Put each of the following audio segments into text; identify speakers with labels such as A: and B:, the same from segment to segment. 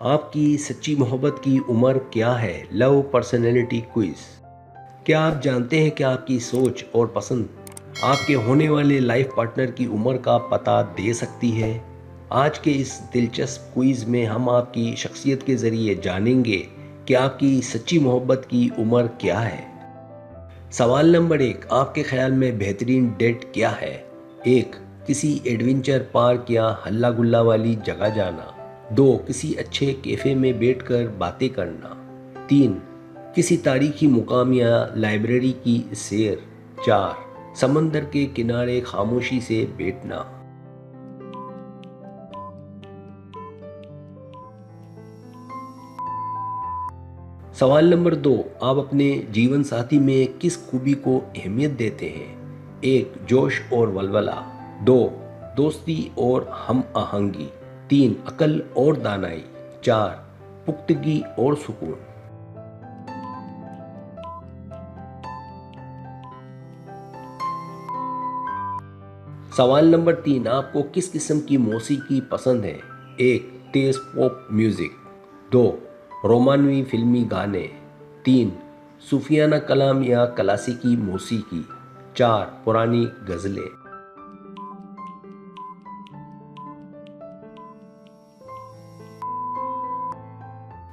A: आपकी सच्ची मोहब्बत की उम्र क्या है? Love personality quiz. क्या आप जानते हैं कि आपकी सोच और पसंद आपके होने वाले लाइफ पार्टनर की उम्र का पता दे सकती है? आज के इस दिलचस्प क्विज में हम आपकी शख्सियत के ज़रिए जानेंगे कि आपकी सच्ची मोहब्बत की उम्र क्या है। सवाल नंबर 1, आपके ख्याल में बेहतरीन डेट क्या है? 1, किसी एडवेंचर पार्क या हल्ला गुल्ला वाली जगह जाना। 2, किसी अच्छे कैफ़े में बैठकर बातें करना। 3, किसी तारीखी मुकाम या लाइब्रेरी की सैर। 4, समंदर के किनारे खामोशी से बैठना। सवाल नंबर 2, आप अपने जीवन साथी में किस खूबी को अहमियत देते हैं? 1, जोश और वलवला। 2, दोस्ती और हम आहंगी। 3, अकल और दानाई। 4, पुख्तगी और सुकून। सवाल नंबर 3, आपको किस किस्म की मौसीकी पसंद है? 1, तेज पॉप म्यूज़िक। 2, रोमानवी फिल्मी गाने। 3, सूफियाना कलाम या क्लासिकी मौसीकी। 4, पुरानी गज़लें।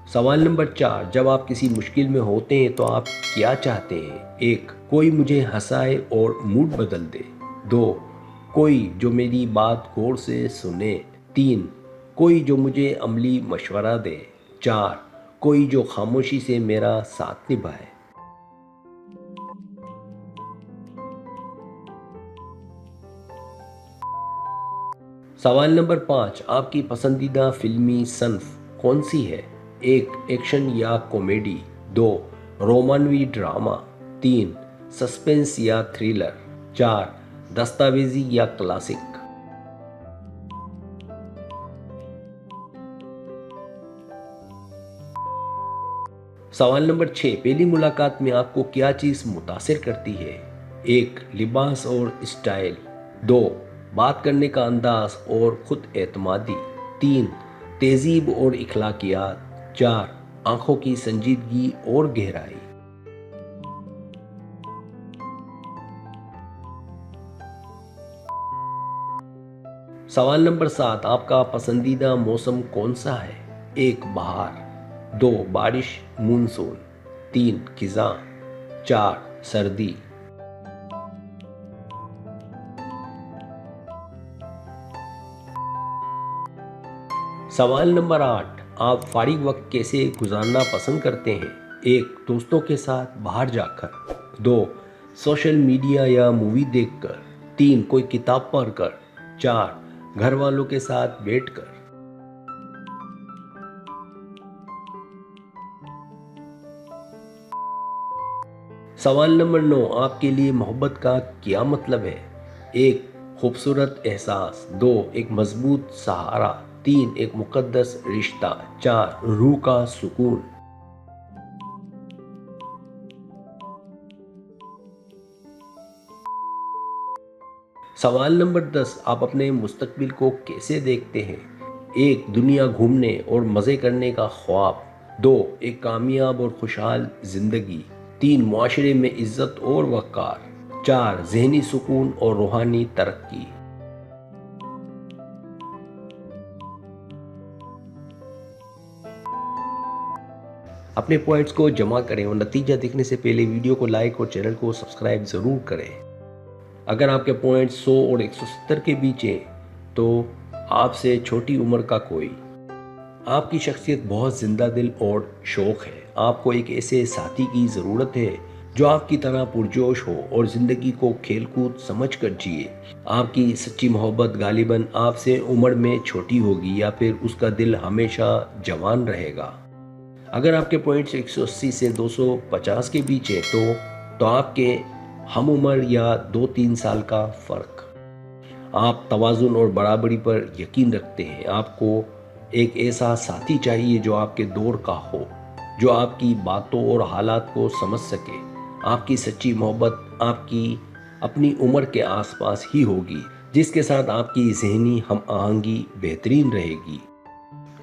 A: सवाल नंबर 4, जब आप किसी मुश्किल में होते हैं तो आप क्या चाहते हैं? 1, कोई मुझे हंसाए और मूड बदल दे। 2, कोई जो मेरी बात गौर से सुने। 3, कोई जो मुझे अमली मशवरा दे। 4, कोई जो खामोशी से मेरा साथ निभाए। सवाल नंबर 5, आपकी पसंदीदा फिल्मी सन्फ कौन सी है? 1, एक्शन या कॉमेडी। 2, रोमानवी ड्रामा। 3, सस्पेंस या थ्रिलर। 4, दस्तावेजी या क्लासिक। सवाल नंबर 6, पहली मुलाकात में आपको क्या चीज़ मुतासिर करती है? 1, लिबास और स्टाइल। 2, बात करने का अंदाज और खुद एतमादी। 3, तहजीब और इखलाकियात। 4, आंखों की संजीदगी और गहराई। सवाल नंबर 7, आपका पसंदीदा मौसम कौन सा है? 1, बहार। 2, बारिश मूनसून। 3, खिज़ां। 4, सर्दी। सवाल नंबर 8, आप फारिग वक्त कैसे गुजारना पसंद करते हैं? 1, दोस्तों के साथ बाहर जाकर। 2, सोशल मीडिया या मूवी देखकर। 3, कोई किताब पढ़कर। 4, घर वालों के साथ बैठकर। सवाल नंबर 9, आपके लिए मोहब्बत का क्या मतलब है? 1, खूबसूरत एहसास। 2, एक मजबूत सहारा। 3, एक मुकद्दस रिश्ता। 4, रूह का सुकून। सवाल नंबर 10, आप अपने मुस्तकबिल को कैसे देखते हैं? 1, दुनिया घूमने और मज़े करने का ख्वाब। 2, एक कामयाब और खुशहाल ज़िंदगी। 3, मुआशरे में इज़्ज़त और वक़ार। 4, ज़हनी सुकून और रूहानी तरक्की। अपने पॉइंट्स को जमा करें और नतीजा देखने से पहले वीडियो को लाइक और चैनल को सब्सक्राइब ज़रूर करें। अगर आपके पॉइंट्स 100 और 170 के बीच हैं तो आपसे छोटी उम्र का कोई। आपकी शख्सियत बहुत जिंदा दिल और शौक है। आपको एक ऐसे साथी की ज़रूरत है जो आपकी तरह पुरजोश हो और ज़िंदगी को खेलकूद समझ कर जिए। आपकी सच्ची मोहब्बत गालिबन आपसे उम्र में छोटी होगी या फिर उसका दिल हमेशा जवान रहेगा। अगर आपके पॉइंट्स 180 से 250 के बीच है तो आपके हम उम्र या 2-3 साल का फ़र्क। आप तवाज़ुन और बराबरी पर यकीन रखते हैं। आपको एक ऐसा साथी चाहिए जो आपके दौर का हो, जो आपकी बातों और हालात को समझ सके। आपकी सच्ची मोहब्बत आपकी अपनी उम्र के आसपास ही होगी, जिसके साथ आपकी ज़हनी हम आहंगी बेहतरीन रहेगी।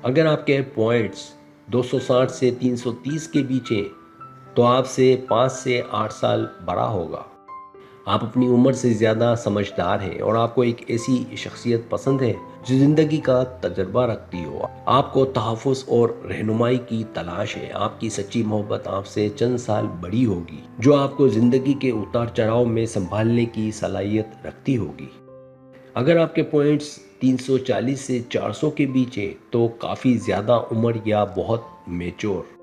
A: अगर आपके पॉइंट्स 260 से 330 के बीच हैं तो आपसे 5 से 8 साल बड़ा होगा। आप अपनी उम्र से ज़्यादा समझदार हैं और आपको एक ऐसी शख्सियत पसंद है जो ज़िंदगी का तजर्बा रखती हो। आपको तहफ़्फ़ुज़ और रहनुमाई की तलाश है। आपकी सच्ची मोहब्बत आपसे चंद साल बड़ी होगी, जो आपको ज़िंदगी के उतार चढ़ाव में संभालने की सलाहियत रखती होगी। अगर आपके पॉइंट्स 340 से 400 के बीच हैं तो काफ़ी ज़्यादा उम्र या बहुत मैच्योर।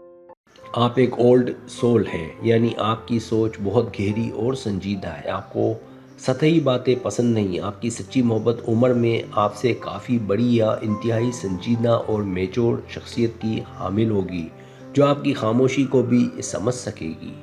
A: आप एक ओल्ड सोल हैं, यानी आपकी सोच बहुत गहरी और संजीदा है। आपको सतही बातें पसंद नहीं। आपकी सच्ची मोहब्बत उम्र में आपसे काफ़ी बड़ी या इंतहाई संजीदा और मैच्योर शख्सियत की हामिल होगी, जो आपकी खामोशी को भी समझ सकेगी।